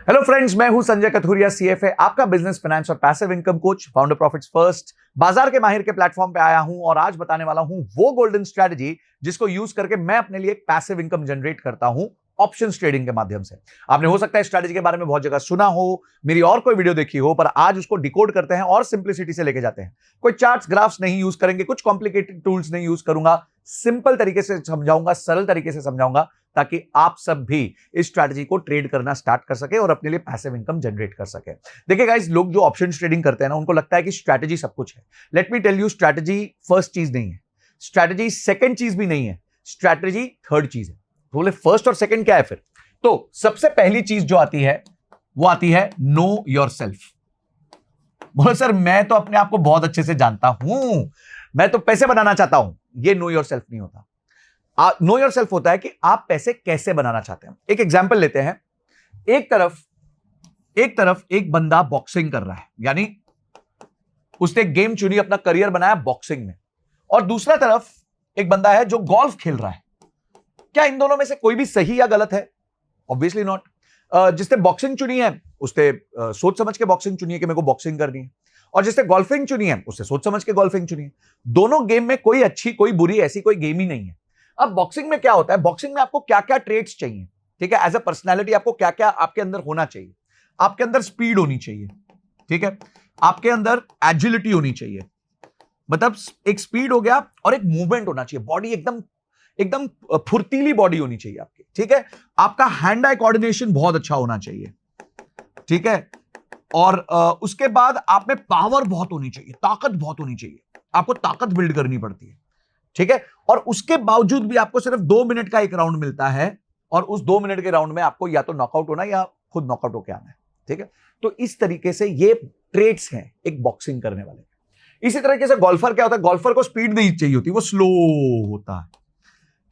Hello friends, मैं हूं Sanjay Kathuria, CFA, आपका बिजनेस फाइनेंस और passive income coach, founder profits first, बाजार के माहिर के प्लेटफॉर्म पे आया हूं और आज बताने वाला हूं वो गोल्डन स्ट्रेटजी जिसको यूज करके मैं अपने लिए एक पैसिव इनकम जनरेट करता हूं ऑप्शंस ट्रेडिंग के माध्यम से। आपने हो सकता है स्ट्रेटजी के बारे में बहुत जगह सुना हो, मेरी और कोई वीडियो देखी हो, पर आज उसको डिकोड करते हैं और सिंप्लिसिटी से लेके जाते हैं। कोई चार्ट्स ग्राफ्स नहीं यूज करेंगे, कुछ कॉम्प्लिकेटेड टूल्स नहीं यूज करूंगा, सिंपल तरीके से समझाऊंगा, सरल तरीके से समझाऊंगा ताकि आप सब भी इस स्ट्रैटेजी को ट्रेड करना स्टार्ट कर सके और अपने लिए पैसिव इनकम जनरेट कर सके। देखिए गाइस, लोग जो ऑप्शन ट्रेडिंग करते हैं ना, उनको लगता है कि स्ट्रैटेजी सब कुछ है। Let me tell you, strategy first चीज नहीं है, स्ट्रैटेजी सेकंड चीज भी नहीं है, स्ट्रैटेजी थर्ड चीज है। तो बोले फर्स्ट और सेकंड क्या है फिर? तो सबसे पहली चीज जो आती है वो आती है नो योर सेल्फ। बोले सर, मैं तो अपने आप को बहुत अच्छे से जानता हूं, मैं तो पैसे बनाना चाहता हूं। ये नो योर सेल्फ नहीं होता। नो योर सेल्फ होता है कि आप पैसे कैसे बनाना चाहते हैं। एक एग्जांपल लेते हैं। एक तरफ एक बंदा बॉक्सिंग कर रहा है, यानी उसने एक गेम चुनी, अपना करियर बनाया बॉक्सिंग में, और दूसरा तरफ एक बंदा है जो गोल्फ खेल रहा है। क्या इन दोनों में से कोई भी सही या गलत है? Obviously not. जिसने बॉक्सिंग चुनी है उसने सोच समझ के बॉक्सिंग चुनी है कि मेरे को बॉक्सिंग करनी है, और जिसने गोल्फिंग चुनी है उसने सोच समझ के गोल्फिंग चुनी है। दोनों गेम में कोई अच्छी कोई बुरी ऐसी कोई गेम ही नहीं है। अब बॉक्सिंग में क्या होता है, बॉक्सिंग में आपको क्या क्या ट्रेड्स चाहिए, ठीक है, एज अ पर्सनैलिटी आपको क्या क्या आपके अंदर होना चाहिए। आपके अंदर स्पीड होनी चाहिए, ठीक है, आपके अंदर एजिलिटी होनी चाहिए, मतलब एक स्पीड हो गया, और एक मूवमेंट होना चाहिए, बॉडी एकदम एकदम फुर्तीली बॉडी होनी चाहिए आपकी, ठीक है। आपका हैंड आई कोऑर्डिनेशन बहुत अच्छा होना चाहिए, ठीक है, और उसके बाद आप में पावर बहुत होनी चाहिए, ताकत बहुत होनी चाहिए, आपको ताकत बिल्ड करनी पड़ती है, ठीक है। और उसके बावजूद भी आपको सिर्फ 2 मिनट का एक राउंड मिलता है, और उस 2 मिनट के राउंड में आपको या तो नॉकआउट होना या खुद नॉकआउट होकर आना है, ठीक है। तो इस तरीके से ये ट्रेड्स हैं एक बॉक्सिंग करने वाले। इसी तरीके से गोल्फर क्या होता है, गोल्फर को स्पीड नहीं चाहिए होती, वो स्लो होता है,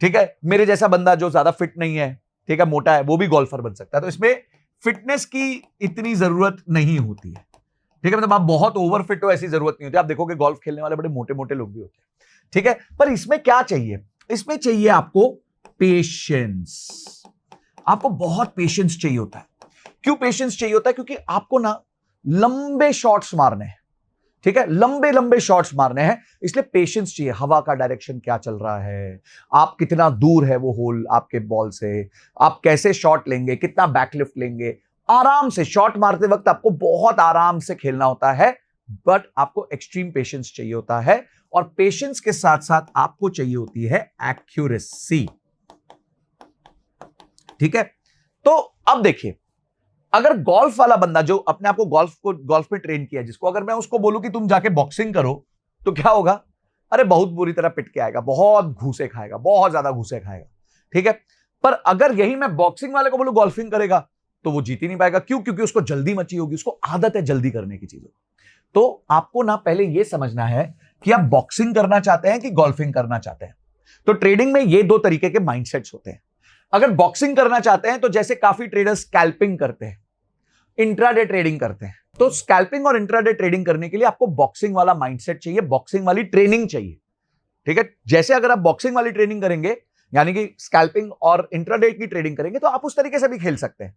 ठीक है। मेरे जैसा बंदा जो ज्यादा फिट नहीं है, ठीक है, मोटा है, वो भी गोल्फर बन सकता है। तो इसमें फिटनेस की इतनी जरूरत नहीं होती है, ठीक है, मतलब आप बहुत ओवर फिट हो ऐसी जरूरत नहीं होती। आप देखोगे गोल्फ खेलने वाले बड़े मोटे मोटे लोग भी होते हैं, ठीक है। पर इसमें क्या चाहिए? इसमें चाहिए आपको पेशेंस। आपको बहुत पेशेंस चाहिए होता है। क्यों पेशेंस चाहिए होता है? क्योंकि आपको ना लंबे शॉट्स मारने हैं, ठीक है, लंबे लंबे शॉट्स मारने हैं, इसलिए पेशेंस चाहिए। हवा का डायरेक्शन क्या चल रहा है, आप कितना दूर है वो होल आपके बॉल से, आप कैसे शॉट लेंगे, कितना बैकलिफ्ट लेंगे, आराम से शॉट मारते वक्त आपको बहुत आराम से खेलना होता है, बट आपको एक्सट्रीम पेशेंस चाहिए होता है। और पेशेंस के साथ साथ आपको चाहिए होती है एक्यूरेसी, ठीक है। तो अब देखिए, अगर गोल्फ वाला बंदा जो अपने आप को गोल्फ में ट्रेन किया, जिसको अगर मैं उसको बोलूं कि तुम जाके बॉक्सिंग करो, तो क्या होगा? अरे बहुत बुरी तरह पिट के आएगा, बहुत घूसे खाएगा, बहुत ज्यादा घूसे खाएगा, ठीक है। पर अगर यही मैं बॉक्सिंग वाले को बोलूं गोल्फिंग करेगा, तो वो जीत ही नहीं पाएगा। क्यों? क्योंकि उसको जल्दी मची होगी, उसको आदत है जल्दी करने की चीजों। तो आपको ना पहले यह समझना है कि आप बॉक्सिंग करना चाहते हैं कि गोल्फिंग करना चाहते हैं। तो ट्रेडिंग में ये दो तरीके के माइंडसेट्स होते हैं। अगर बॉक्सिंग करना चाहते हैं तो जैसे काफी ट्रेडर्स स्कैल्पिंग करते हैं, इंट्राडे ट्रेडिंग करते हैं, तो स्कैल्पिंग और इंट्राडे ट्रेडिंग करने के लिए आपको बॉक्सिंग वाला माइंडसेट चाहिए, बॉक्सिंग वाली ट्रेनिंग चाहिए, ठीक है। जैसे अगर आप बॉक्सिंग वाली ट्रेनिंग करेंगे, यानी कि स्कैल्पिंग और इंट्राडे की ट्रेडिंग करेंगे, तो आप उस तरीके से भी खेल सकते हैं।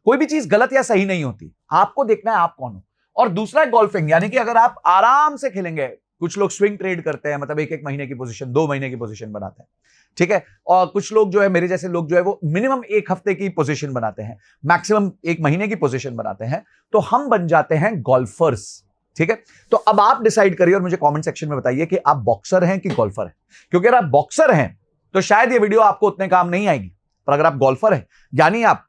कोई भी चीज गलत या सही नहीं होती, आपको देखना है आप कौन हो। और दूसरा है गोल्फिंग, यानी कि अगर आप आराम से खेलेंगे, कुछ लोग स्विंग ट्रेड करते हैं, मतलब 1-1 महीने की पोजीशन, 2 महीने की पोजीशन बनाते हैं, ठीक है। और कुछ लोग जो है, मेरे जैसे लोग जो है, वो मिनिमम 1 हफ्ते की पोजीशन बनाते हैं, मैक्सिमम 1 महीने की पोजीशन बनाते हैं, तो हम बन जाते हैं गोल्फर्स, ठीक है। तो अब आप डिसाइड करिए और मुझे कमेंट सेक्शन में बताइए कि आप बॉक्सर हैं कि गोल्फर हैं। क्योंकि अगर आप बॉक्सर हैं तो शायद ये वीडियो आपको उतने काम नहीं आएगी, पर अगर आप गोल्फर हैं, यानी आप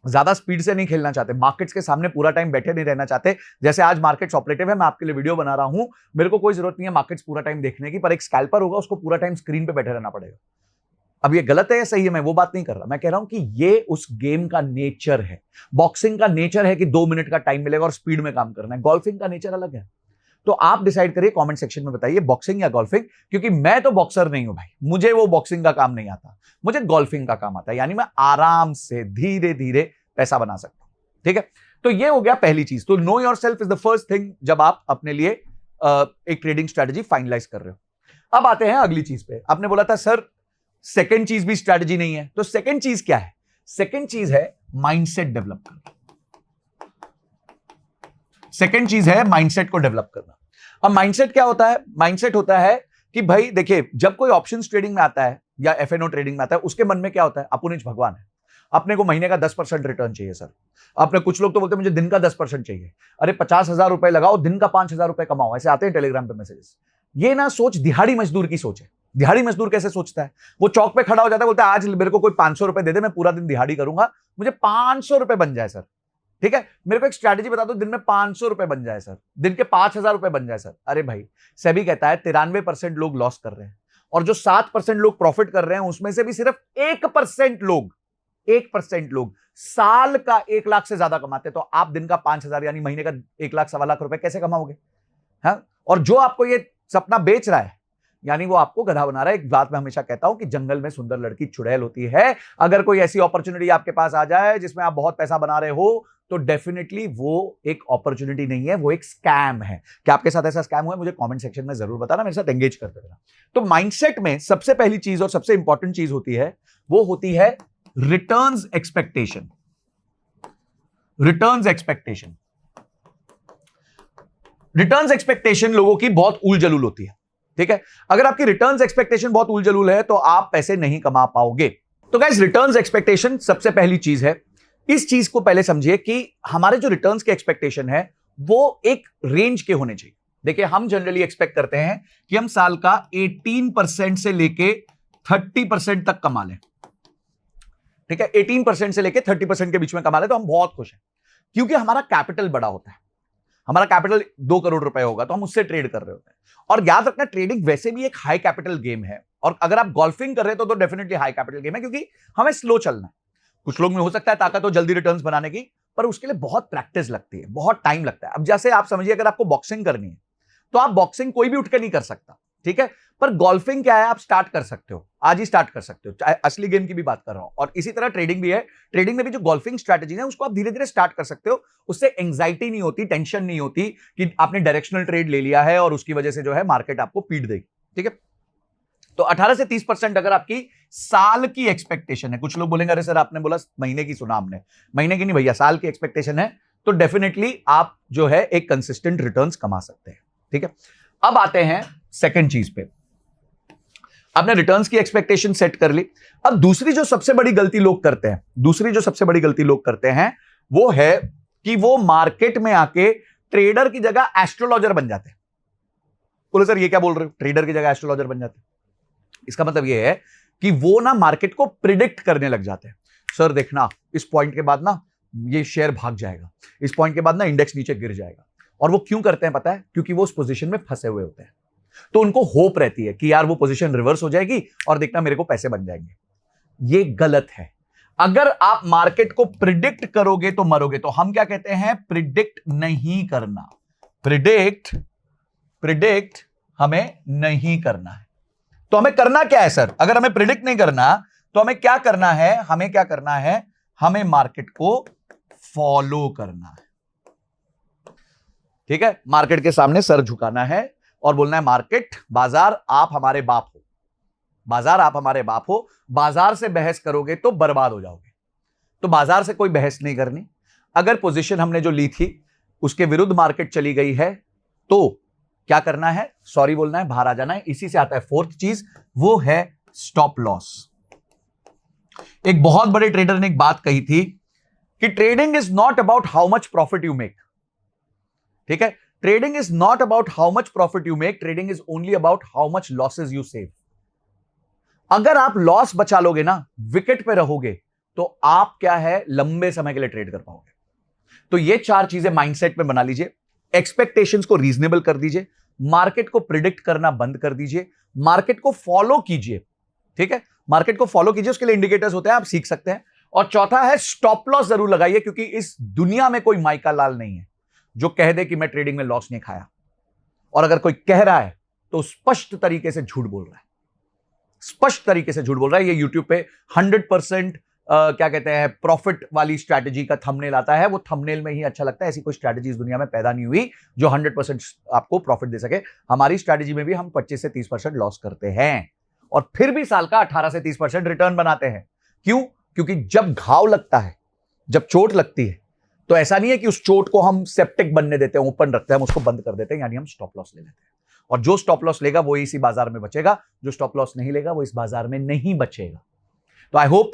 ज्यादा स्पीड से नहीं खेलना चाहते, मार्केट्स के सामने पूरा टाइम बैठे नहीं रहना चाहते, जैसे आज मार्केट्स ऑपरेटिव है, मैं आपके लिए वीडियो बना रहा हूं, मेरे को कोई जरूरत नहीं है मार्केट्स पूरा टाइम देखने की, पर एक स्कैल्पर होगा, उसको पूरा टाइम स्क्रीन पे बैठे रहना पड़ेगा। अब ये गलत है या सही है, मैं वो बात नहीं कर रहा, मैं कह रहा हूं कि ये उस गेम का नेचर है। बॉक्सिंग का नेचर है कि 2 मिनट का टाइम मिलेगा और स्पीड में काम करना है, गोल्फिंग का नेचर अलग है। तो आप डिसाइड करिए, कमेंट सेक्शन में बताइए बॉक्सिंग या गोल्फिंग। क्योंकि मैं तो बॉक्सर नहीं हूं भाई, मुझे वो बॉक्सिंग का काम नहीं आता, मुझे गोल्फिंग का काम आता है, यानी मैं आराम से धीरे धीरे पैसा बना सकता हूं, ठीक है। तो ये हो गया पहली चीज। तो know your self is the first thing जब आप अपने लिए एक ट्रेडिंग स्ट्रेटजी फाइनलाइज कर रहे हो। अब आते हैं अगली चीज पे। आपने बोला था सर सेकंड चीज भी स्ट्रेटजी नहीं है, तो सेकंड चीज क्या है? सेकंड चीज है माइंडसेट डेवलप करना। सेकंड चीज है माइंडसेट को डेवलप करना। अब माइंडसेट क्या होता है? माइंडसेट होता है कि भाई देखिए, जब कोई ऑप्शंस ट्रेडिंग में आता है या एफएनओ ट्रेडिंग में आता है, उसके मन में क्या होता है? अपुनिज भगवान है, अपने को महीने का 10% रिटर्न चाहिए सर। अपने कुछ लोग तो बोलते हैं मुझे दिन का 10% चाहिए। अरे 50,000 रुपए लगाओ, दिन का 5,000 रुपए कमाओ, ऐसे आते हैं टेलीग्राम पे मैसेजेस। ये ना सोच दिहाड़ी मजदूर की सोच है। दिहाड़ी मजदूर कैसे सोचता है? वो चौक पे खड़ा हो जाता है, बोलता है आज मेरे को कोई 500 रुपए दे दे, मैं पूरा दिन दिहाड़ी करूंगा, मुझे 500 रुपए बन जाए सर। ठीक है, मेरे को एक स्ट्रैटेजी बता दो, दिन में 500 रुपए बन जाए सर, दिन के 5,000 रुपए बन जाए सर। अरे भाई, सेबी कहता है 93% लोग लॉस कर रहे हैं और जो 7% लोग प्रॉफिट कर रहे हैं, उसमें से भी सिर्फ 1% लोग साल का 1 लाख से ज्यादा कमाते। तो आप दिन का 5,000 यानी महीने का 1 लाख, 1.25 लाख रुपए कैसे कमाओगे? हाँ, और जो आपको ये सपना बेच रहा है, यानी वो आपको गधा बना रहा है। एक बात मैं हमेशा कहता हूं कि जंगल में सुंदर लड़की चुड़ैल होती है। अगर कोई ऐसी अपॉर्चुनिटी आपके पास आ जाए जिसमें आप बहुत पैसा बना रहे हो, तो डेफिनेटली वो एक अपॉर्चुनिटी नहीं है, वो एक स्कैम है। क्या आपके साथ ऐसा स्कैम हुआ है? मुझे कमेंट सेक्शन में जरूर बताना, मेरे साथ एंगेज करते रहना। तो माइंडसेट में सबसे पहली चीज और सबसे इंपॉर्टेंट चीज होती है, वो होती है रिटर्न्स एक्सपेक्टेशन। रिटर्न्स एक्सपेक्टेशन लोगों की बहुत उलझलूल होती है। ठीक है, अगर आपकी रिटर्न्स एक्सपेक्टेशन बहुत उलझलूल है तो आप पैसे नहीं कमा पाओगे। तो गाइस, रिटर्न्स एक्सपेक्टेशन सबसे पहली चीज है। इस चीज को पहले समझिए कि हमारे जो रिटर्न्स के एक्सपेक्टेशन है वो एक रेंज के होने चाहिए। देखिए, हम जनरली एक्सपेक्ट करते हैं कि हम साल का 18% से लेके 30% तक कमा लें। ठीक है, 18% से लेके 30% के बीच में कमा ले तो हम बहुत खुश हैं, क्योंकि हमारा कैपिटल बड़ा होता है। हमारा कैपिटल 2 करोड़ रुपए होगा तो हम उससे ट्रेड कर रहे होते हैं। और याद रखना, ट्रेडिंग वैसे भी एक हाई कैपिटल गेम है, और अगर आप गोल्फिंग कर रहे हो तो डेफिनेटली हाई कैपिटल गेम है, क्योंकि हमें स्लो चलना है। कुछ लोग में हो सकता है ताकत हो जल्दी रिटर्न्स बनाने की, पर उसके लिए बहुत प्रैक्टिस लगती है, बहुत टाइम लगता है। अब जैसे आप समझिए, अगर आपको बॉक्सिंग करनी है तो आप बॉक्सिंग कोई भी उठकर नहीं कर सकता, ठीक है, पर गोल्फिंग क्या है, आप स्टार्ट कर सकते हो, आज ही स्टार्ट कर सकते हो। असली गेम की भी बात कर रहा हूं, और इसी तरह ट्रेडिंग भी है। ट्रेडिंग में भी जो गोल्फिंग स्ट्रैटेजी है उसको आप धीरे धीरे स्टार्ट कर सकते हो। उससे एंग्जाइटी नहीं होती, टेंशन नहीं होती कि आपने डायरेक्शनल ट्रेड ले लिया है और उसकी वजह से जो है मार्केट आपको पीट देगी। ठीक है, तो 18 से 30% अगर आपकी साल की एक्सपेक्टेशन है, कुछ लोग बोलेंगे अरे सर आपने बोला महीने की, सुना हमने, महीने की नहीं भैया, साल की एक्सपेक्टेशन है, तो डेफिनेटली आप जो है एक कंसिस्टेंट रिटर्न्स कमा सकते हैं। ठीक है, अब आते हैं सेकंड चीज पे। आपने रिटर्न्स की एक्सपेक्टेशन सेट कर ली। अब दूसरी जो सबसे बड़ी गलती लोग करते हैं, वो है कि वो मार्केट में आके ट्रेडर की जगह एस्ट्रोलॉजर बन जाते हैं। बोले सर ये क्या बोल रहे हो, ट्रेडर की जगह एस्ट्रोलॉजर बन जाते हैं? इसका मतलब ये है कि वो ना मार्केट को प्रिडिक्ट करने लग जाते हैं। सर देखना, इस पॉइंट के बाद ना ये शेयर भाग जाएगा, इस पॉइंट के बाद ना इंडेक्स नीचे गिर जाएगा। और वो क्यों करते हैं पता है? क्योंकि वो उस पोजीशन में फंसे हुए होते हैं, तो उनको होप रहती है कि यार वो पोजीशन रिवर्स हो जाएगी और देखना मेरे को पैसे बन जाएंगे। ये गलत है। अगर आप मार्केट को प्रिडिक्ट करोगे तो मरोगे। तो हम क्या कहते हैं? प्रिडिक्ट नहीं करना। प्रिडिक्ट हमें नहीं करना है। तो हमें करना क्या है सर? अगर हमें प्रिडिक्ट नहीं करना तो हमें क्या करना है? हमें मार्केट को फॉलो करना है। ठीक है, मार्केट के सामने सर झुकाना है और बोलना है मार्केट, बाजार आप हमारे बाप हो, बाजार से बहस करोगे तो बर्बाद हो जाओगे। तो बाजार से कोई बहस नहीं करनी। अगर पोजीशन हमने जो ली थी उसके विरुद्ध मार्केट चली गई है तो क्या करना है? सॉरी बोलना है, बाहर आ जाना है। इसी से आता है फोर्थ चीज, वो है स्टॉप लॉस। एक बहुत बड़े ट्रेडर ने एक बात कही थी कि trading is not about how much profit you make. ठीक है, trading is not about how much profit you make, trading is only about how much losses you save. अगर आप लॉस बचा लोगे ना, विकेट पे रहोगे, तो आप क्या है, लंबे समय के लिए ट्रेड कर पाओगे। तो ये 4 चीजें माइंडसेट में बना लीजिए। एक्सपेक्टेशंस को रीजनेबल कर दीजिए, मार्केट को प्रिडिक्ट करना बंद कर दीजिए, मार्केट को फॉलो कीजिए। ठीक है, मार्केट को फॉलो कीजिए, उसके लिए इंडिकेटर्स होते हैं, आप सीख सकते हैं। और चौथा है स्टॉप लॉस जरूर लगाइए, क्योंकि इस दुनिया में कोई माइका लाल नहीं है जो कह दे कि मैं ट्रेडिंग में लॉस नहीं खाया। और अगर कोई कह रहा है तो स्पष्ट तरीके से झूठ बोल रहा है, ये यूट्यूब पे 100% क्या कहते हैं, प्रॉफिट वाली स्ट्रैटेजी का थंबनेल आता है। वो थंबनेल में ही अच्छा लगता है। ऐसी कोई स्ट्रैटेजी इस दुनिया में पैदा नहीं हुई जो 100% आपको प्रॉफिट दे सके। हमारी स्ट्रैटेजी में भी हम 25 से 30% लॉस करते हैं और फिर भी साल का 18 से 30% रिटर्न बनाते हैं। क्यों? क्योंकि जब घाव लगता है, जब चोट लगती है, तो ऐसा नहीं है कि उस चोट को हम सेप्टिक बनने देते हैं, ओपन रखते हैं, हम उसको बंद कर देते हैं, यानी हम स्टॉप लॉस ले लेते हैं। और जो स्टॉप लॉस लेगा वो इसी बाजार में बचेगा, जो स्टॉप लॉस नहीं लेगा वो इस बाजार में नहीं बचेगा। तो आई होप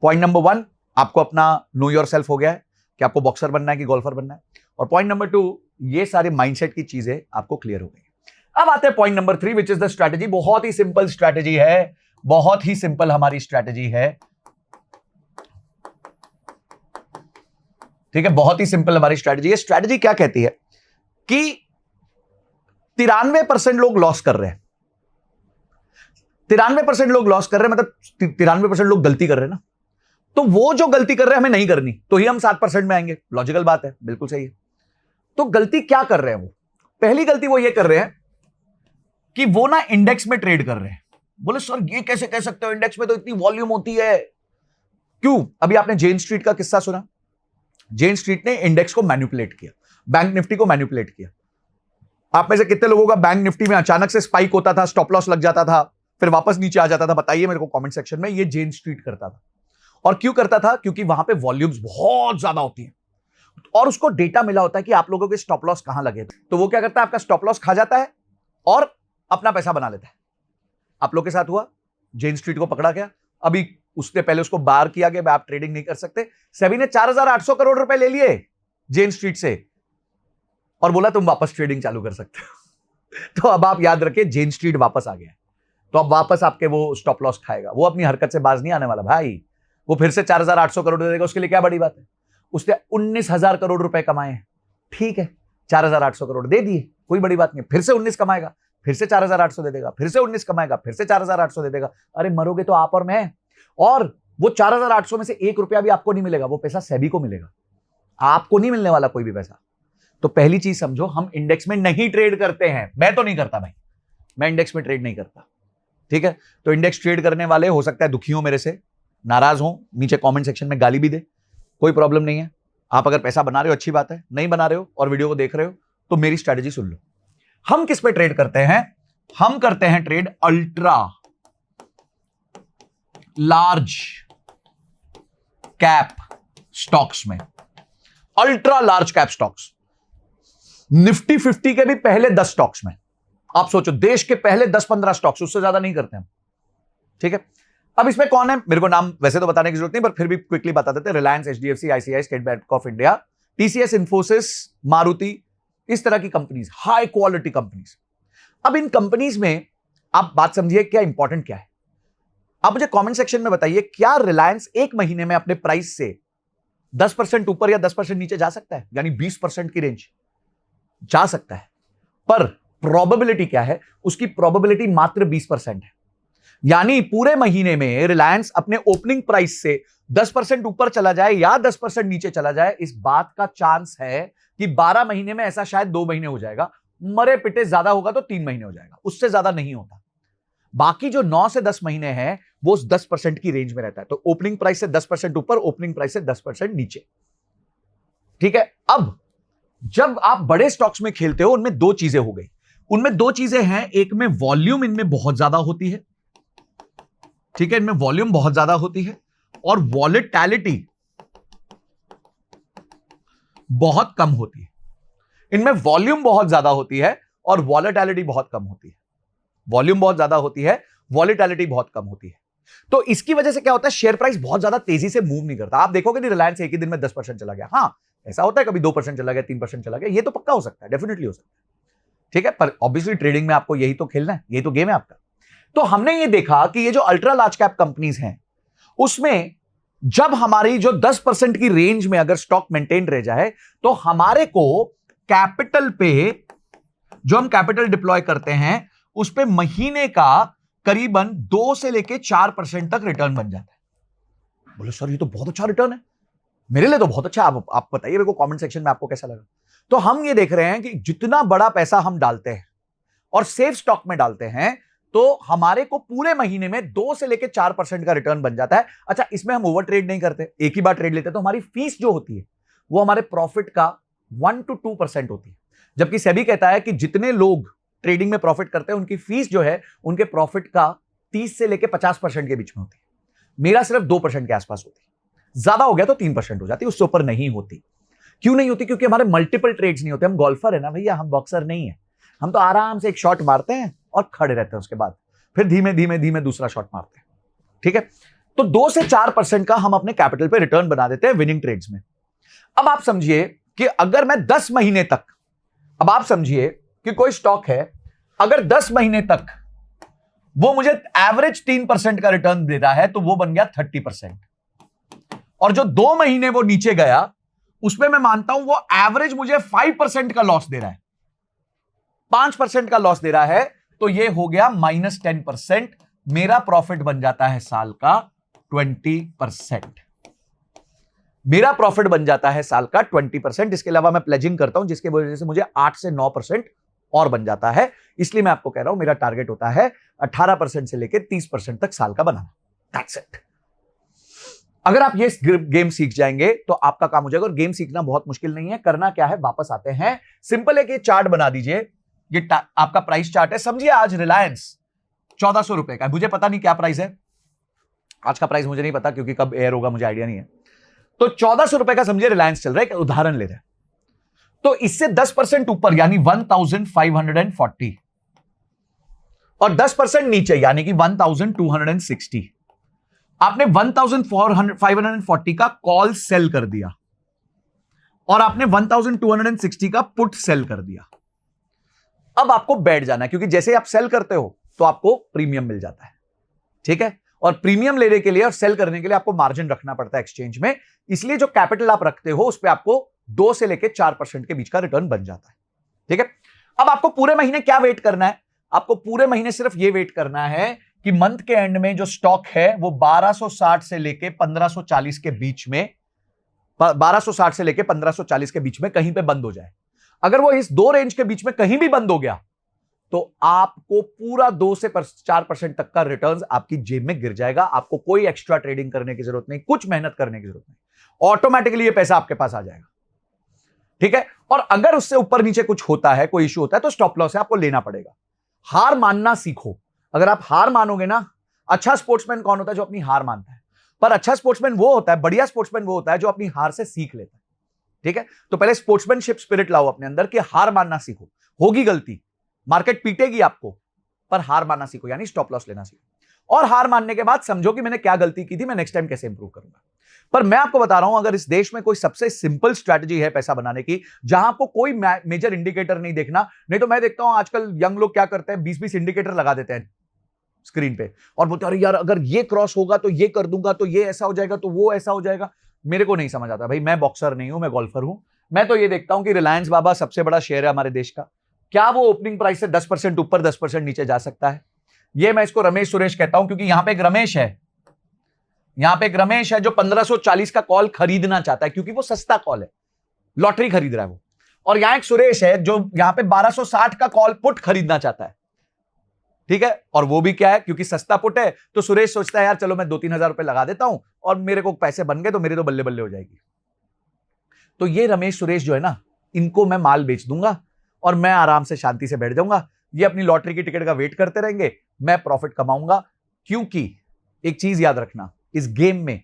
पॉइंट नंबर 1 आपको अपना नो योर सेल्फ हो गया है कि आपको बॉक्सर बनना है कि गोल्फर बनना है। और पॉइंट नंबर 2, ये सारे माइंडसेट की चीजें आपको क्लियर हो गई। अब आते हैं point number 3 which is the strategy. बहुत ही सिंपल स्ट्रैटेजी है, बहुत ही सिंपल हमारी स्ट्रैटेजी है, ठीक है, बहुत ही सिंपल हमारी स्ट्रैटेजी है। स्ट्रैटेजी क्या कहती है कि 93% लोग लॉस कर रहे हैं। 93% लोग लॉस कर रहे हैं, मतलब 93% लोग गलती कर रहे हैं ना। तो वो जो गलती कर रहे हैं हमें नहीं करनी, तो ही हम 7% में आएंगे। लॉजिकल बात है, बिल्कुल सही है। तो गलती क्या कर रहे हैं वो? पहली गलती वो ये कर रहे हैं कि वो ना इंडेक्स में ट्रेड कर रहे हैं। बोले सर ये कैसे कह सकते हो, इंडेक्स में तो इतनी वॉल्यूम होती है। क्यों? अभी आपने जेन स्ट्रीट का किस्सा सुना। जेन स्ट्रीट ने इंडेक्स को मैनिपुलेट किया, बैंक निफ्टी को मैनिपुलेट किया। आप में से कितने लोगों का बैंक निफ्टी में अचानक से स्पाइक होता था, स्टॉप लॉस लग जाता था, फिर वापस नीचे आ जाता था? बताइए मेरे को कमेंट सेक्शन में। ये जेन स्ट्रीट करता था। और क्यों करता था? क्योंकि वहां पे वॉल्यूम्स बहुत ज्यादा होती है और उसको डेटा मिला होता है कि आप लोगों के स्टॉप लॉस कहां लगे। तो वो क्या करता है, आपका स्टॉप लॉस खा जाता है और अपना पैसा बना लेता है। आप लोग के साथ हुआ, जेन स्ट्रीट को पकड़ा गया। अभी उसने पहले उसको बार किया गया, आप ट्रेडिंग नहीं कर सकते। सेबी ने 4800 करोड़ रुपए ले लिए जेन स्ट्रीट से और बोला तुम वापस ट्रेडिंग चालू कर सकते हो। तो अब आप याद रखिए, जेन स्ट्रीट वापस आ गया, तो अब वापस आपके वो स्टॉप लॉस खाएगा। वो अपनी हरकत से बाज नहीं आने वाला भाई। वो फिर से 4800 करोड़ दे देगा, उसके लिए क्या बड़ी बात है। उसने 19,000 करोड़ रुपए कमाए, ठीक है, 4800 करोड़ दे दिए, कोई बड़ी बात नहीं। फिर से 19 कमाएगा, फिर से 4800 दे देगा, फिर से 19 कमाएगा, फिर से 4800 दे देगा। अरे मरोगे तो आप और मैं। और वो 4800 में से 1 रुपया भी आपको नहीं मिलेगा, वो पैसा सेबी को मिलेगा, आपको नहीं मिलने वाला कोई भी पैसा। तो पहली चीज समझो, हम इंडेक्स में नहीं ट्रेड करते हैं। मैं तो नहीं करता भाई, मैं इंडेक्स में ट्रेड नहीं करता, ठीक है। तो इंडेक्स ट्रेड करने वाले हो सकता है दुखी हो, मेरे से नाराज हो, नीचे कमेंट सेक्शन में गाली भी दे, कोई प्रॉब्लम नहीं है। आप अगर पैसा बना रहे हो अच्छी बात है, नहीं बना रहे हो और वीडियो को देख रहे हो तो मेरी स्ट्रैटेजी सुन लो। हम किस पे ट्रेड करते हैं? हम करते हैं trade ultra large cap stocks में। Ultra large cap stocks, Nifty 50 के भी पहले 10 स्टॉक्स में। आप सोचो, देश के पहले 10-15 स्टॉक्स, उससे ज्यादा नहीं करते हम, ठीक है। अब इसमें कौन है, मेरे को नाम वैसे तो बताने की जरूरत नहीं, पर फिर भी क्विकली बता देते हैं। Reliance, HDFC, ICI, state bank of India, TCS, Infosys, Maruti, इस तरह की कंपनीज, हाई क्वालिटी कंपनीज। अब इन कंपनीज में आप बात समझिए, क्या इंपॉर्टेंट क्या है। आप मुझे कमेंट सेक्शन में बताइए, क्या रिलायंस एक महीने में अपने प्राइस से 10% ऊपर या 10% नीचे जा सकता है? यानी 20% की रेंज जा सकता है, पर प्रोबेबिलिटी क्या है? उसकी प्रोबेबिलिटी मात्र 20% है। यानी पूरे महीने में रिलायंस अपने ओपनिंग प्राइस से 10% ऊपर चला जाए या 10% नीचे चला जाए, इस बात का चांस है कि 12 महीने में ऐसा शायद 2 महीने हो जाएगा, मरे पिटे ज्यादा होगा तो 3 महीने हो जाएगा, उससे ज्यादा नहीं होता। बाकी जो 9 से 10 महीने हैं वो उस 10% की रेंज में रहता है। तो ओपनिंग प्राइस से 10% ऊपर, ओपनिंग प्राइस से 10% नीचे, ठीक है। अब जब आप बड़े स्टॉक्स में खेलते हो, उनमें 2 चीजें हो गई। उनमें 2 चीजें हैं, एक में वॉल्यूम इनमें बहुत ज्यादा होती है, ठीक है, इनमें वॉल्यूम बहुत ज्यादा होती है, और वॉलेटिलिटी बहुत कम होती है। इनमें वॉल्यूम बहुत ज्यादा होती है और वॉलेटिलिटी बहुत कम होती है। वॉल्यूम बहुत ज्यादा होती है, वॉलेटिलिटी बहुत कम होती है। तो इसकी वजह से क्या होता है, शेयर प्राइस बहुत ज्यादा तेजी से मूव नहीं करता। आप देखोगे नहीं रिलायंस एक ही दिन में 10% चला गया। हाँ, ऐसा होता है, कभी 2% चला गया, 3% चला गया, ये तो पक्का हो सकता है, डेफिनेटली हो सकता है, ठीक है। पर ऑब्वियसली ट्रेडिंग में आपको यही तो खेलना है, यही तो गेम है आपका। तो हमने ये देखा कि ये जो अल्ट्रा लार्ज कैप कंपनीज हैं, उसमें जब हमारी जो 10% की रेंज में अगर स्टॉक मेंटेन रह जाए, तो हमारे को कैपिटल पे, जो हम कैपिटल डिप्लॉय करते हैं, उस पे महीने का करीबन 2 से लेके 4% तक रिटर्न बन जाता है। बोले सर ये तो बहुत अच्छा रिटर्न है, मेरे लिए तो बहुत अच्छा। आप बताइए मेरे को कमेंट सेक्शन में आपको कैसा लगा। तो हम ये देख रहे हैं कि जितना बड़ा पैसा हम डालते हैं और सेफ स्टॉक में डालते हैं, तो हमारे को पूरे महीने में 2 से लेके 4% का रिटर्न बन जाता है। अच्छा, इसमें हम ओवर ट्रेड नहीं करते, एक ही बार ट्रेड लेते हैं, तो हमारी फीस जो होती है वो हमारे प्रॉफिट का 1 to 2% होती है। जबकि सेबी कहता है कि जितने लोग ट्रेडिंग में प्रॉफिट करते हैं, उनकी फीस जो है उनके प्रॉफिट का 30 से लेके 50% के बीच में होती है। मेरा सिर्फ 2% के आसपास होती है, ज्यादा हो गया तो 3% हो जाती है, उससे ऊपर नहीं होती। क्यों नहीं होती? क्योंकि हमारे मल्टीपल ट्रेड्स नहीं होते। हम गोल्फर है ना भैया, हम बॉक्सर नहीं है। हम तो आराम से एक शॉट मारते हैं और खड़े रहते हैं, उसके बाद फिर धीमे धीमे धीमे दूसरा शॉट मारते हैं। ठीक है, तो 2 से 4% का हम अपने कैपिटल पे रिटर्न बना देते हैं विनिंग ट्रेड्स में। अब आप समझिए कि अगर मैं 10 महीने तक, अब आप समझिए कि कोई स्टॉक है, अगर 10 महीने तक वो मुझे एवरेज 3% का रिटर्न दे रहा है तो वो बन गया 30%। और जो 2 महीने वो नीचे गया उसमें मैं मानता हूं वो एवरेज मुझे 5% का लॉस दे रहा है, 5% का लॉस दे रहा है, तो ये हो गया -10%। मेरा प्रॉफिट बन जाता है साल का 20%। मेरा प्रॉफिट बन जाता है साल का 20%। इसके अलावा मैं प्लेजिंग करता हूं जिसकी वजह से मुझे 8 से 9% और बन जाता है। इसलिए मैं आपको कह रहा हूं मेरा टारगेट होता है 18% से लेकर 30% तक साल का बनाना। That's it. अगर आप ये गेम सीख जाएंगे तो आपका काम हो जाएगा। और गेम सीखना बहुत मुश्किल नहीं है। करना क्या है, वापस आते हैं, सिंपल है कि चार्ट बना दीजिए। ये आपका प्राइस चार्ट है। समझिए आज रिलायंस 1400 रुपए का है। मुझे पता नहीं क्या प्राइस है आज का, प्राइस मुझे नहीं पता क्योंकि कब एयर होगा मुझे आइडिया नहीं है। तो 1400 रुपए का समझिए रिलायंस चल रहा है, एक उदाहरण ले रहे हैं। तो इससे 10% ऊपर यानी 1540 और 10% नीचे यानी कि 1260, आपने 1540 का कॉल सेल कर दिया और आपने 1260 का पुट सेल कर दिया। अब आपको बैठ जाना है क्योंकि जैसे आप सेल करते हो तो आपको प्रीमियम मिल जाता है। ठीक है, और प्रीमियम लेने के लिए और सेल करने के लिए आपको मार्जिन रखना पड़ता है एक्सचेंज में। इसलिए जो कैपिटल आप रखते हो उस पर आपको 2 से लेकर 4% के बीच का रिटर्न बन जाता है। ठीक है, अब आपको पूरे महीने क्या वेट करना है? आपको पूरे महीने सिर्फ यह वेट करना है कि मंथ के एंड में जो स्टॉक है वो 1260 से लेके 1540 के बीच में, 1260 से लेके 1540 के बीच में कहीं पे बंद हो जाए। अगर वो इस 2 रेंज के बीच में कहीं भी बंद हो गया तो आपको पूरा 2 से 4% तक का रिटर्न आपकी जेब में गिर जाएगा। आपको कोई एक्स्ट्रा ट्रेडिंग करने की जरूरत नहीं, कुछ मेहनत करने की जरूरत नहीं, ऑटोमेटिकली ये पैसा आपके पास आ जाएगा। ठीक है, और अगर उससे ऊपर नीचे कुछ होता है, कोई इश्यू होता है, तो स्टॉप लॉस है, आपको लेना पड़ेगा। हार मानना सीखो। अगर आप हार मानोगे ना, अच्छा स्पोर्ट्समैन कौन होता है? जो अपनी हार मानता है। पर अच्छा स्पोर्ट्समैन वो होता है, बढ़िया स्पोर्ट्समैन वो होता है जो अपनी हार से सीख लेता है। ठीक है, तो पहले स्पोर्ट्समैनशिप स्पिरिट लाओ अपने अंदर कि हार मानना सीखो। होगी गलती, मार्केट पीटेगी आपको, पर हार मानना सीखो, यानी स्टॉप लॉस लेना सीखो। और हार मानने के बाद समझो कि मैंने क्या गलती की थी, मैं नेक्स्ट टाइम कैसे इंप्रूव करूंगा। पर मैं आपको बता रहा हूं, अगर इस देश में कोई सबसे सिंपल स्ट्रैटेजी है पैसा बनाने की, जहां आपको कोई मेजर इंडिकेटर नहीं देखना। नहीं तो मैं देखता हूं आजकल यंग लोग क्या करते हैं, 20-20 इंडिकेटर लगा देते हैं स्क्रीन पे और बोलते अरे यार अगर ये क्रॉस होगा तो ये कर दूंगा, तो ये ऐसा हो जाएगा, तो वो ऐसा हो जाएगा। मेरे को नहीं समझ आता भाई, मैं बॉक्सर नहीं हूं, मैं गोल्फर हूं। मैं तो ये देखता हूं कि रिलायंस बाबा सबसे बड़ा शेयर है हमारे देश का, क्या वो ओपनिंग प्राइस से 10% ऊपर 10% नीचे जा सकता है? ये मैं इसको रमेश सुरेश कहता हूं क्योंकि यहां पे एक रमेश है, यहां पे एक रमेश है जो 1540 का कॉल खरीदना चाहता है क्योंकि वो सस्ता कॉल है, लॉटरी खरीद रहा है वो। और यहां एक सुरेश है जो यहां पे 1260 का कॉल पुट खरीदना चाहता है। ठीक है, और वो भी क्या है, क्योंकि सस्ता पुट है तो सुरेश सोचता है यार चलो मैं 2-3 हजार रुपए लगा देता हूं और मेरे को पैसे बन गए तो मेरे तो बल्ले बल्ले हो जाएगी। तो ये रमेश सुरेश जो है ना, इनको मैं माल बेच दूंगा और मैं आराम से शांति से बैठ जाऊंगा। ये अपनी लॉटरी की टिकट का वेट करते रहेंगे, मैं प्रॉफिट कमाऊंगा। क्योंकि एक चीज याद रखना, इस गेम में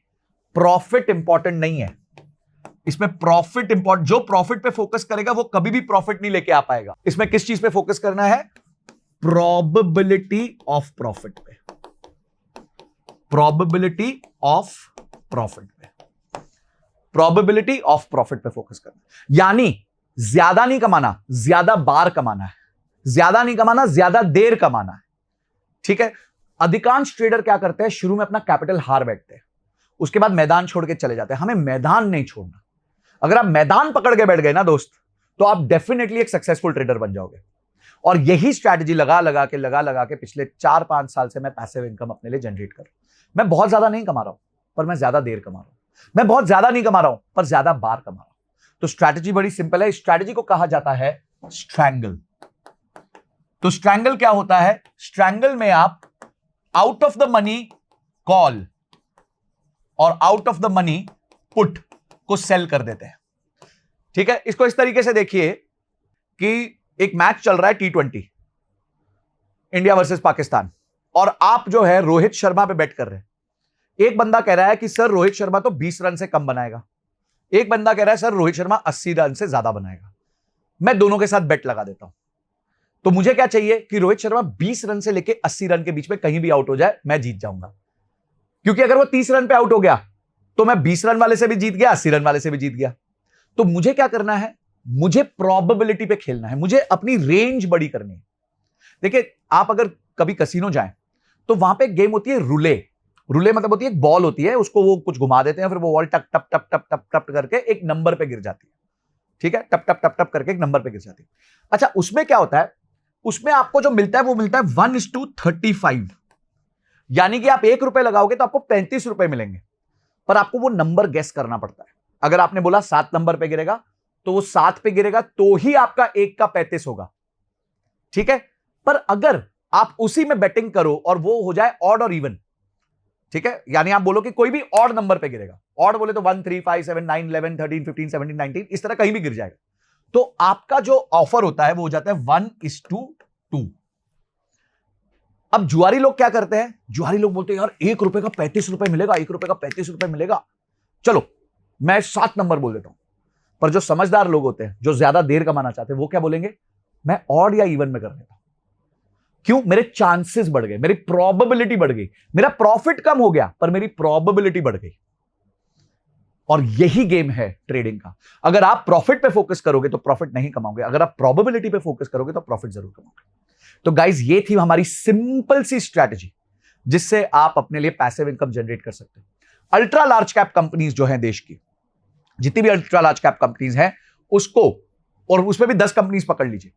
प्रॉफिट इंपॉर्टेंट नहीं है, इसमें प्रॉफिट इंपॉर्टेंट, जो प्रॉफिट पे फोकस करेगा वो कभी भी प्रॉफिट नहीं लेके आ पाएगा। इसमें किस चीज पे फोकस करना है? प्रोबेबिलिटी ऑफ प्रॉफिट पे, प्रोबेबिलिटी ऑफ प्रॉफिट पे, प्रोबेबिलिटी ऑफ प्रॉफिट पे फोकस करना। यानी ज्यादा नहीं कमाना, ज्यादा बार कमाना है, ज्यादा नहीं कमाना, ज्यादा देर कमाना है। ठीक है, अधिकांश ट्रेडर क्या करते हैं, शुरू में अपना कैपिटल हार बैठते हैं, उसके बाद मैदान छोड़ के चले जाते हैं। हमें मैदान नहीं छोड़ना। अगर आप मैदान पकड़ के बैठ गए ना दोस्त, तो आप डेफिनेटली एक सक्सेसफुल ट्रेडर बन जाओगे। और यही स्ट्रैटेजी लगा लगा के पिछले 4-5 साल से मैं पैसिव इनकम अपने लिए जनरेट कर रहा हूं। मैं बहुत ज्यादा नहीं कमा रहा हूं, पर मैं ज्यादा देर कमा रहा हूं। मैं बहुत ज्यादा नहीं कमा रहा हूं, पर ज्यादा बार कमा रहा हूं। तो स्ट्रैटेजी बड़ी सिंपल है। स्ट्रैटेजी को कहा जाता है स्ट्रैंगल। तो स्ट्रैंगल क्या होता है? स्ट्रैंगल में आप out of the money call और out of the money put को सेल कर देते हैं। ठीक है, इसको इस तरीके से देखिए कि एक मैच चल रहा है T20, इंडिया वर्सेस पाकिस्तान, और आप जो है रोहित शर्मा पे बेट कर रहे हैं। एक बंदा कह रहा है कि सर रोहित शर्मा तो 20 रन से कम बनाएगा, एक बंदा कह रहा है सर रोहित शर्मा 80 रन से ज्यादा बनाएगा, मैं दोनों के साथ बेट लगा देता हूं। तो मुझे क्या चाहिए कि रोहित शर्मा 20 रन से लेके 80 रन के बीच में कहीं भी आउट हो जाए, मैं जीत जाऊंगा। क्योंकि अगर वो 30 रन पे आउट हो गया तो मैं 20 रन वाले से भी जीत गया, 80 रन वाले से भी जीत गया। तो मुझे क्या करना है, मुझे प्रोबेबिलिटी पे खेलना है, मुझे अपनी रेंज बड़ी करनी है। देखिए, आप अगर कभी कसिनो जाएं तो वहां पे एक गेम होती है रूले। रूले मतलब होती है एक बॉल होती है, उसको वो कुछ घुमा देते हैं, फिर वो बॉल टप टप टप टप टप टप करके एक नंबर पे गिर जाती है। ठीक है, टप टप टप टप करके एक नंबर पे गिर जाती है। अच्छा, उसमें क्या होता है, उसमें आपको जो मिलता है वो मिलता है 1:35। यानी कि आप 1 रुपए लगाओगे तो आपको 35 रुपए मिलेंगे, पर आपको वो नंबर गेस करना पड़ता है। अगर आपने बोला 7 नंबर पे गिरेगा तो वो 7 पे गिरेगा, तो ही आपका 1 का 35 होगा। ठीक है, पर अगर आप उसी में बैटिंग करो और वो हो जाए ऑड और इवन, ठीक है, यानी आप बोलो कि कोई भी ऑड नंबर पे गिरेगा, ऑड बोले तो 1 3 5 7 9 11 13 15 17 19, इस तरह कहीं भी गिर जाएगा, तो आपका जो ऑफर होता है वो हो जाता है 1:2। अब जुआरी लोग क्या करते हैं, जुआरी लोग बोलते हैं यार 1 रुपए का 35 रुपए मिलेगा, 1 रुपए का 35 रुपए मिलेगा, चलो मैं 7 नंबर बोल देता हूं। पर जो समझदार लोग होते हैं, जो ज्यादा देर कमाना चाहते हैं, वो क्या बोलेंगे, मैं ऑड या इवन में कर देता हूं। क्यों, मेरे चांसेस बढ़ गए, मेरी प्रोबेबिलिटी बढ़ गई, मेरा प्रॉफिट कम हो गया पर मेरी प्रोबेबिलिटी बढ़ गई। और यही गेम है ट्रेडिंग का। अगर आप प्रॉफिट पे फोकस करोगे तो प्रॉफिट नहीं कमाओगे, अगर आप प्रोबेबिलिटी पे फोकस करोगे तो प्रॉफिट जरूर कमाओगे। तो गाइज, ये थी हमारी सिंपल सी स्ट्रैटेजी जिससे आप अपने लिए पैसिव इनकम जनरेट कर सकते हैं। अल्ट्रा लार्ज कैप कंपनीज जो है देश की, जितनी भी अल्ट्रा लार्ज कैप कंपनीज हैं उसको, और उसमें भी 10 कंपनीज पकड़ लीजिए,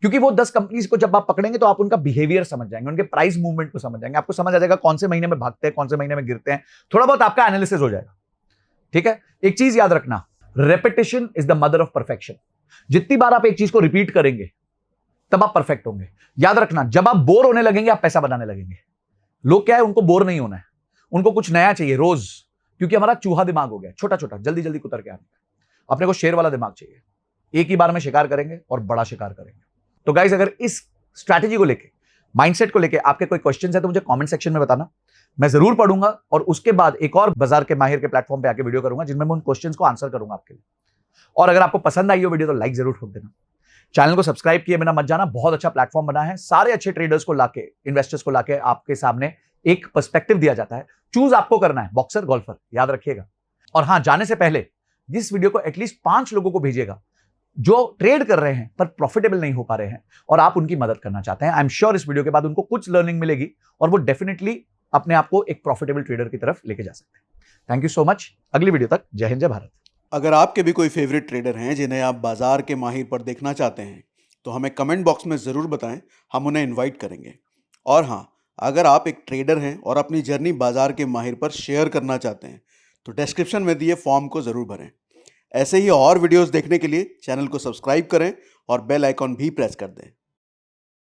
क्योंकि वो 10 कंपनीज को जब आप पकड़ेंगे तो आप उनका बिहेवियर समझ जाएंगे, उनके प्राइस मूवमेंट को समझ जाएंगे, आपको समझ आ जाएगा कौन से महीने में भागते हैं, कौन से महीने में गिरते हैं, थोड़ा बहुत आपका एनालिसिस हो जाएगा। ठीक है, एक चीज याद रखना, repetition is the mother of perfection. जितनी बार आप एक चीज को रिपीट करेंगे तब आप परफेक्ट होंगे। याद रखना, जब आप बोर होने लगेंगे आप पैसा बनाने लगेंगे। लोग क्या है, उनको बोर नहीं होना है, उनको कुछ नया चाहिए रोज, क्योंकि हमारा चूहा दिमाग हो गया, छोटा छोटा जल्दी जल्दी कुतर के आने का। अपने को शेर वाला दिमाग चाहिए, एक ही बार में शिकार करेंगे और बड़ा शिकार करेंगे। तो गाइस, अगर इस स्ट्रैटेजी को लेके, माइंडसेट को लेके आपके कोई क्वेश्चंस है तो मुझे कमेंट सेक्शन में बताना, मैं जरूर पढ़ूंगा, और उसके बाद एक और बाजार के माहिर के प्लेटफॉर्म पे आके वीडियो करूंगा जिनमें मैं उन क्वेश्चंस को आंसर करूंगा आपके लिए। और अगर आपको पसंद आई हो वीडियो तो लाइक जरूर ठोक देना, चैनल को सब्सक्राइब किए बिना मत जाना। बहुत अच्छा प्लेटफॉर्म बना है, सारे अच्छे ट्रेडर्स को लाके, इन्वेस्टर्स को लाके आपके सामने एक पर्सपेक्टिव दिया जाता है। चूज आपको करना है, बॉक्सर गोल्फर, याद रखिएगा। और हां, जाने से पहले इस वीडियो को एटलीस्ट 5 लोगों को भेजिएगा जो ट्रेड कर रहे हैं पर प्रॉफिटेबल नहीं हो पा रहे हैं और आप उनकी मदद करना चाहते हैं। आई एम श्योर इस वीडियो के बाद उनको कुछ लर्निंग मिलेगी और वो डेफिनेटली अपने आप को एक प्रॉफिटेबल ट्रेडर की तरफ लेके जा सकते हैं। Thank you so much. अगली वीडियो तक जय हिंद, जय भारत। अगर आपके भी कोई फेवरेट ट्रेडर हैं जिन्हें आप बाजार के माहिर पर देखना चाहते हैं तो हमें कमेंट बॉक्स में ज़रूर बताएं, हम उन्हें इनवाइट करेंगे। और हाँ, अगर आप एक ट्रेडर हैं और अपनी जर्नी बाजार के माहिर पर शेयर करना चाहते हैं तो डिस्क्रिप्शन में दिए फॉर्म को ज़रूर भरें। ऐसे ही और वीडियोस देखने के लिए चैनल को सब्सक्राइब करें और बेल आइकॉन भी प्रेस कर दें।